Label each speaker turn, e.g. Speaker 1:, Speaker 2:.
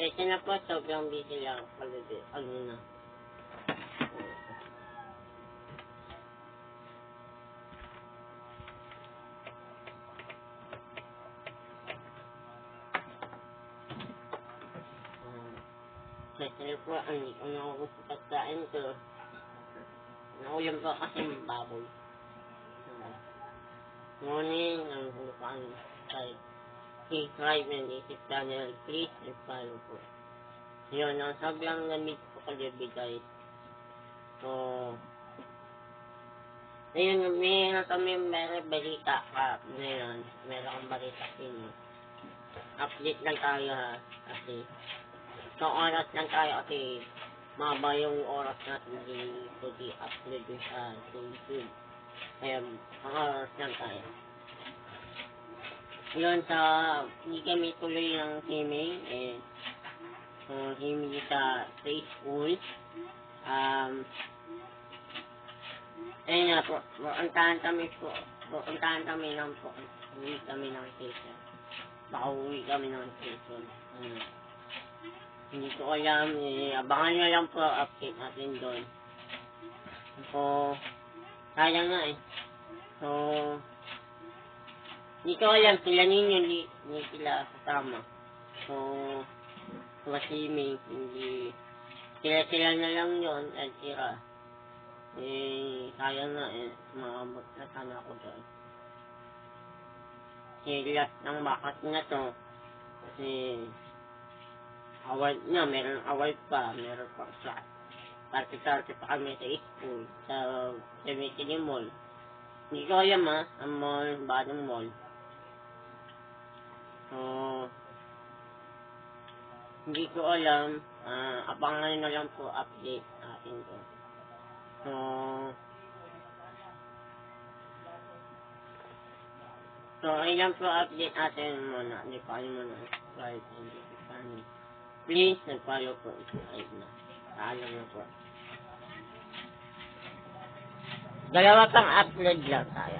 Speaker 1: Kasi na po, sobrang busy lang pala ano na. Kasi na po, hindi ko nakukuha sa pagkain ko. Naulam po kasi ng baboy. Morning, ang hulukan kay subscribe and isip channel, please and follow po. Yun, ang sobrang lamig po kagabi guys. So, ayun, meron balita ka ngayon. Meron akong balita sino. Update lang tayo ha. Kasi, so oras lang tayo kasi maba yung oras natin di upload sa YouTube. Kaya, ang oras lang tayo. Yun, hindi kami tuloy ng swimming, swimming sa school. Ayun nga po, puntahan kami ng po, uwi kami ng station. Baka uwi kami ng station. Hindi ko alam, abangan nyo lang po, update natin doon. So, sayang nga eh. So, hindi ko alam, sila ninyo, hindi sila kasama. So, swimming, hindi, sila na lang yun, at sira. Sayang nga eh, maabot na sana ako doon. Last ng bakat na to, kasi, award na, meron award pa, meron pa sa, party-party pa kami sa school, sa Cemetery Mall. Hindi ko alam ang mall, Badong Mall. So, hindi ko alam, abangan na lang po update natin to. So, ayun po update natin muna. Hindi pa kayo muna. Right, hindi pa kayo. Please, nag-follow po. Subscribe na. Paalam na po. Dalawa pang upload lang tayo.